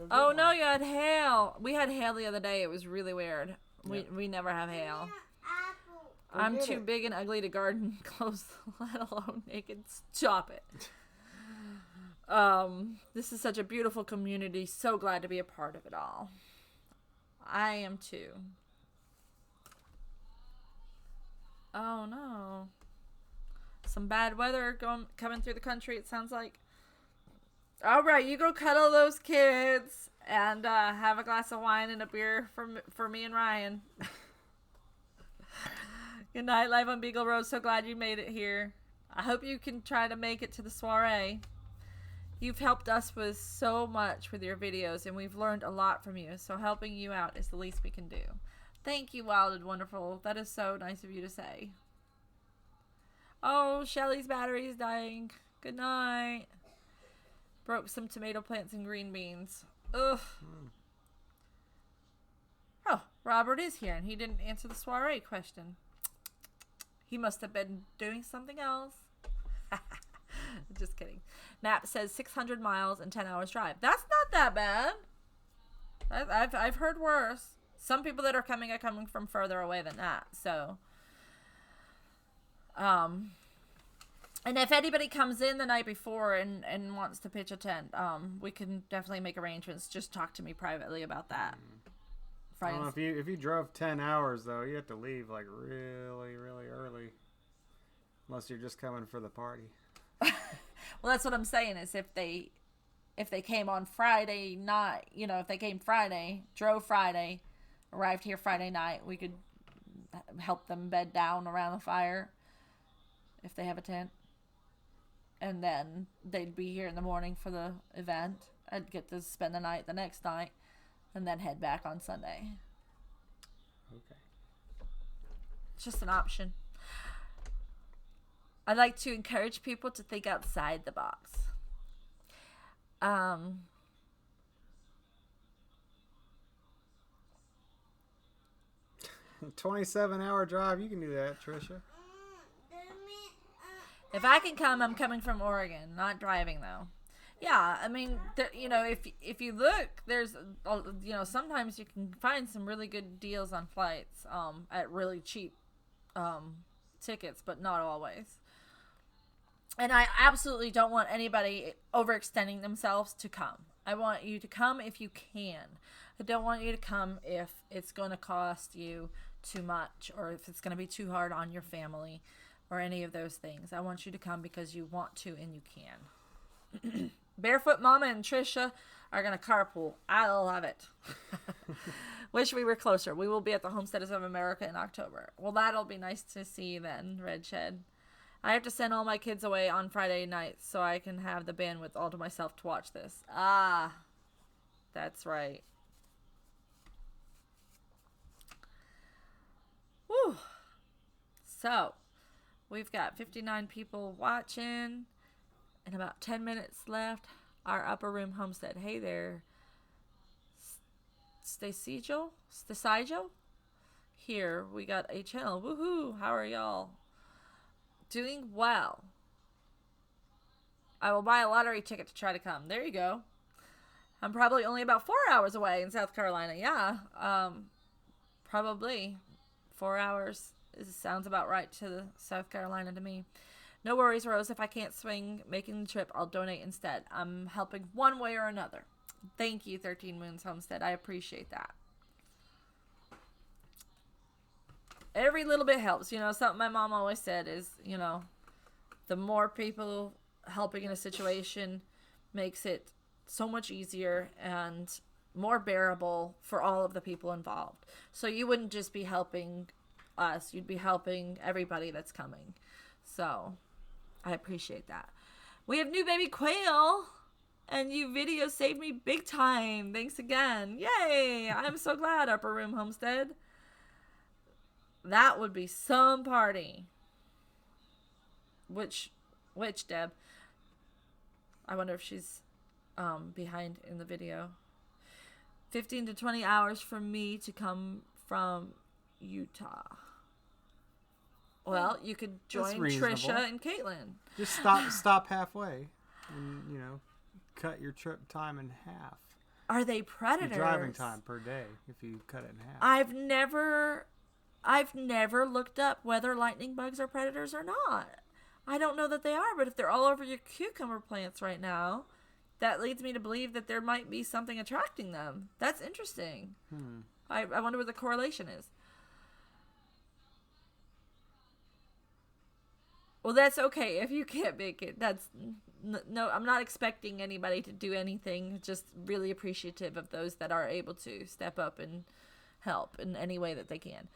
Oh no, you had hail. We had hail the other day. It was really weird. We never have hail. I'm too big and ugly to garden clothes, let alone naked. Stop it. This is such a beautiful community. So glad to be a part of it all. I am too. Oh no. Some bad weather coming through the country, it sounds like. All right, you go cuddle those kids and have a glass of wine and a beer for me and Ryan. Good night, live on Beagle Road. So glad you made it here. I hope you can try to make it to the soiree. You've helped us with so much with your videos, and we've learned a lot from you. So helping you out is the least we can do. Thank you, Wild and Wonderful. That is so nice of you to say. Oh, Shelly's battery is dying. Good night. Broke some tomato plants and green beans. Ugh. Oh, Robert is here, and he didn't answer the soiree question. He must have been doing something else. Just kidding. Map says 600 miles and 10 hours drive. That's not that bad. I've heard worse. Some people that are coming from further away than that. So, and if anybody comes in the night before and wants to pitch a tent, we can definitely make arrangements. Just talk to me privately about that. I don't know, if you drove 10 hours though, you have to leave like really, really early, unless you're just coming for the party. Well, that's what I'm saying is if they came on Friday night, you know, if they came Friday, drove Friday, arrived here Friday night, we could help them bed down around the fire if they have a tent. And then they'd be here in the morning for the event. I'd get to spend the night the next night and then head back on Sunday. Okay. It's just an option. I like to encourage people to think outside the box. 27-hour drive, you can do that, Trisha. If I can come, I'm coming from Oregon. Not driving, though. Yeah, I mean, if you look, there's, sometimes you can find some really good deals on flights at really cheap tickets, but not always. And I absolutely don't want anybody overextending themselves to come. I want you to come if you can. I don't want you to come if it's going to cost you too much or if it's going to be too hard on your family or any of those things. I want you to come because you want to and you can. Barefoot Mama and Trisha are going to carpool. I love it. Wish we were closer. We will be at the Homesteaders of America in October. Well, that'll be nice to see then, Red Shed. I have to send all my kids away on Friday nights so I can have the bandwidth all to myself to watch this. Ah, that's right. Whew. So, we've got 59 people watching and about 10 minutes left. Our upper room homestead. Hey there, Stasijo? Here, we got HL. Woohoo! How are y'all? Doing well. I will buy a lottery ticket to try to come. There you go. I'm probably only about 4 hours away in South Carolina. Yeah, probably 4 hours. Sounds about right to South Carolina to me. No worries, Rose. If I can't swing making the trip, I'll donate instead. I'm helping one way or another. Thank you, 13 Moons Homestead. I appreciate that. Every little bit helps. Something my mom always said is, the more people helping in a situation makes it so much easier and more bearable for all of the people involved. So you wouldn't just be helping us. You'd be helping everybody that's coming. So I appreciate that. We have new baby quail. And you video saved me big time. Thanks again. Yay! I'm so glad, Upper Room Homestead. That would be some party. Which, Deb? I wonder if she's behind in the video. 15 to 20 hours for me to come from Utah. Well, you could join Trisha and Caitlin. Just stop halfway and, cut your trip time in half. Are they predators? Your driving time per day if you cut it in half. I've never looked up whether lightning bugs are predators or not. I don't know that they are, but if they're all over your cucumber plants right now, that leads me to believe that there might be something attracting them. That's interesting. I wonder what the correlation is. Well, that's okay if you can't make it. That's no, I'm not expecting anybody to do anything. Just really appreciative of those that are able to step up and help in any way that they can.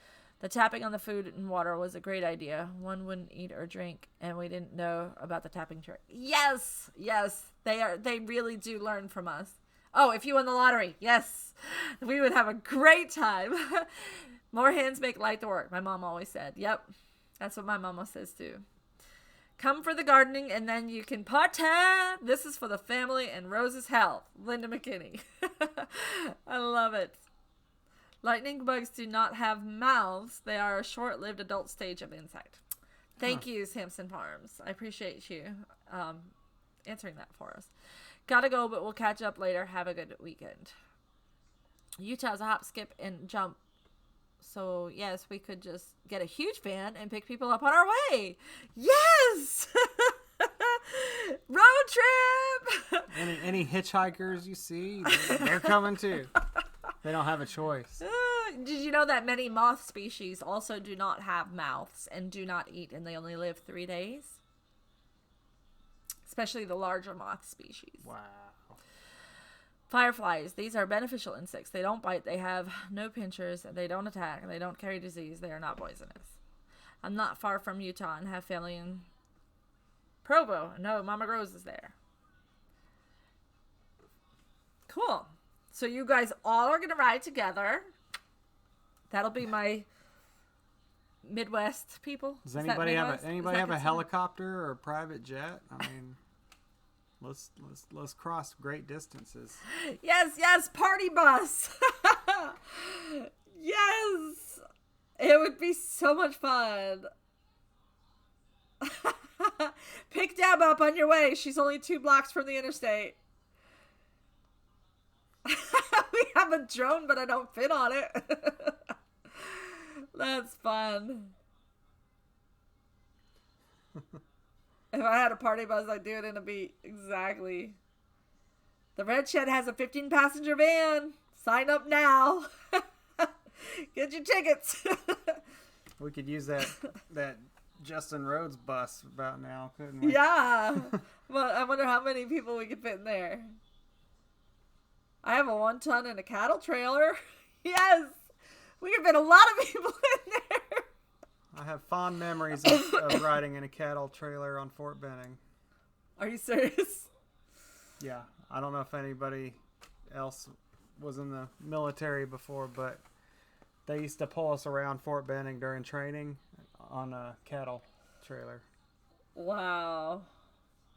The tapping on the food and water was a great idea. One wouldn't eat or drink, and we didn't know about the tapping trick. Yes, they really do learn from us. Oh, if you won the lottery, yes, we would have a great time. More hands make light the work, my mom always said. Yep, that's what my mama says too. Come for the gardening, and then you can party. This is for the family and Rose's health. Linda McKinney. I love it. Lightning bugs do not have mouths. They are a short-lived adult stage of insect. Thank you, Samson Farms. I appreciate you answering that for us. Gotta go, but we'll catch up later. Have a good weekend. Utah's a hop, skip, and jump. So, yes, we could just get a huge van and pick people up on our way. Yes! Road trip! Any hitchhikers you see, they're coming too. They don't have a choice. Did you know that many moth species also do not have mouths and do not eat, and they only live 3 days? Especially the larger moth species. Wow. Fireflies. These are beneficial insects. They don't bite. They have no pinchers. They don't attack. They don't carry disease. They are not poisonous. I'm not far from Utah and have family in Provo. No, Mama Rose is there. Cool. So you guys all are going to ride together. That'll be my Midwest people. Does anybody have a helicopter or a private jet? I mean, let's cross great distances. Yes, party bus. Yes. It would be so much fun. Pick Deb up on your way. She's only 2 blocks from the interstate. We have a drone, but I don't fit on it. That's fun. If I had a party bus, I'd do it in a beat. Exactly. The Red Shed has a 15-passenger van. Sign up now. Get your tickets. We could use that Justin Rhodes bus about now, couldn't we? Yeah. Well, I wonder how many people we could fit in there. I have a 1-ton and a cattle trailer. Yes. We could fit a lot of people in there. I have fond memories of riding in a cattle trailer on Fort Benning. Are you serious? Yeah. I don't know if anybody else was in the military before, but they used to pull us around Fort Benning during training on a cattle trailer. Wow.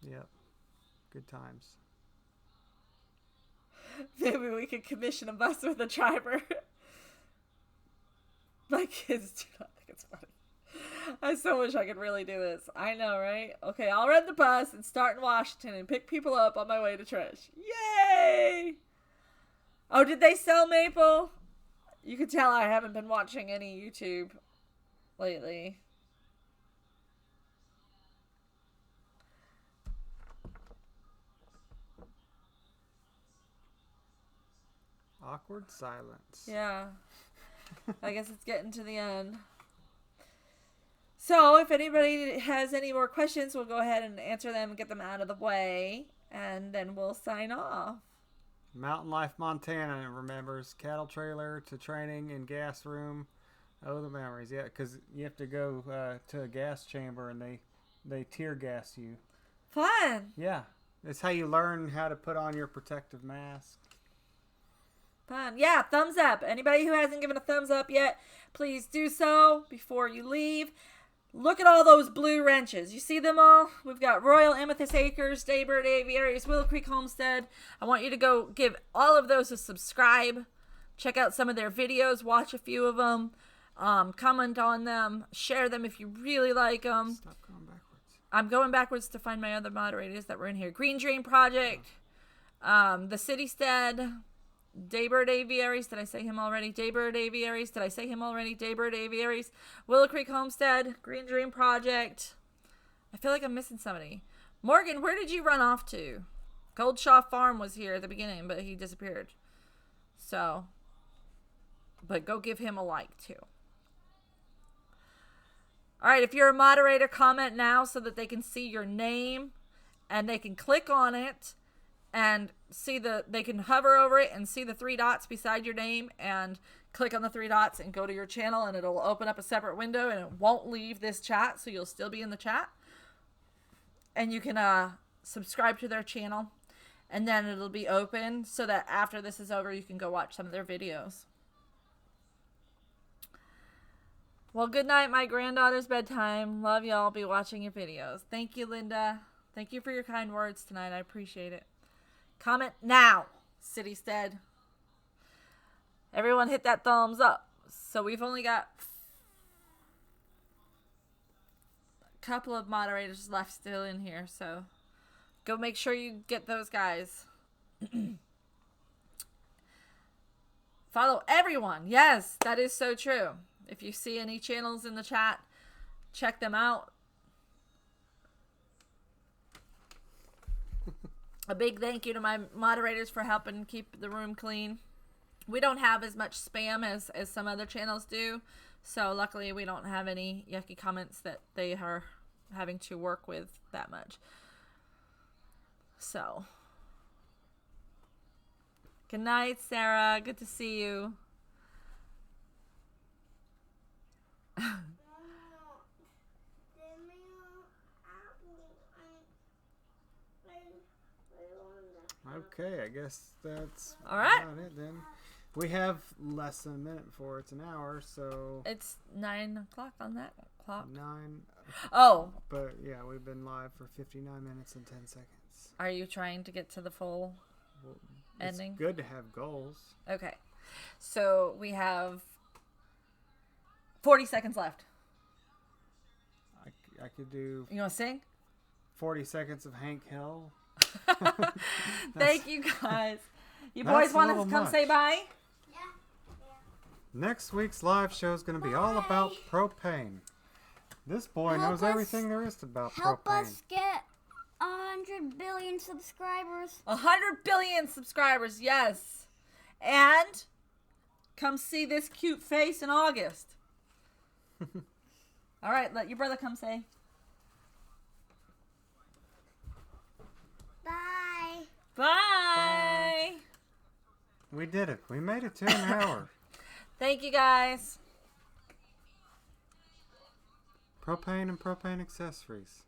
Yep. Good times. Maybe we could commission a bus with a driver. My kids do not think it's funny. I so wish I could really do this. I know, right? Okay, I'll rent the bus and start in Washington and pick people up on my way to Trish. Yay! Oh, did they sell Maple? You can tell I haven't been watching any YouTube lately. Awkward silence. Yeah. I guess it's getting to the end. So, if anybody has any more questions, we'll go ahead and answer them and get them out of the way. And then we'll sign off. Mountain Life Montana remembers cattle trailer to training in gas room. Oh, the memories. Yeah, because you have to go to a gas chamber and they tear gas you. Fun. Yeah. It's how you learn how to put on your protective mask. Fun. Yeah, thumbs up. Anybody who hasn't given a thumbs up yet, please do so before you leave. Look at all those blue wrenches. You see them all? We've got Royal Amethyst Acres, Daybird Aviaries, Willow Creek Homestead. I want you to go give all of those a subscribe. Check out some of their videos. Watch a few of them. Comment on them. Share them if you really like them. Stop going backwards. I'm going backwards to find my other moderators that were in here. Green Dream Project. The Citystead. Daybird Aviaries. Did I say him already? Daybird Aviaries. Did I say him already? Daybird Aviaries. Willow Creek Homestead. Green Dream Project. I feel like I'm missing somebody. Morgan, where did you run off to? Goldshaw Farm was here at the beginning, but he disappeared. So, but go give him a like too. All right, if you're a moderator, comment now so that they can see your name and they can click on it and see they can hover over it and see the 3 dots beside your name and click on the 3 dots and go to your channel, and it'll open up a separate window and it won't leave this chat, so you'll still be in the chat. And you can subscribe to their channel, and then it'll be open so that after this is over, you can go watch some of their videos. Well, good night, my granddaughter's bedtime. Love y'all. Be watching your videos. Thank you, Linda. Thank you for your kind words tonight. I appreciate it. Comment now, Citystead. Everyone hit that thumbs up. So we've only got a couple of moderators left still in here. So go make sure you get those guys. Follow everyone. Yes, that is so true. If you see any channels in the chat, check them out. A big thank you to my moderators for helping keep the room clean. We don't have as much spam as some other channels do. So luckily we don't have any yucky comments that they are having to work with that much. So, good night, Sarah. Good to see you. Okay, I guess that's all right. about it then. We have less than a minute before it's an hour, so it's 9 o'clock on that clock. 9. Oh. But yeah, we've been live for 59 minutes and 10 seconds. Are you trying to get to the full ending? It's good to have goals. Okay. So we have 40 seconds left. I could do You want to sing? 40 seconds of Hank Hill. Thank you guys. You That's boys a want little to come much. say bye? Next week's live show is going to be all about propane. This boy Help knows us- everything there is about Help propane. us get 100 billion subscribers. 100 billion subscribers, yes. And come see this cute face in August. All right, let your brother come say. Bye. Bye. We did it. We made it to an hour. Thank you guys. Propane and propane accessories.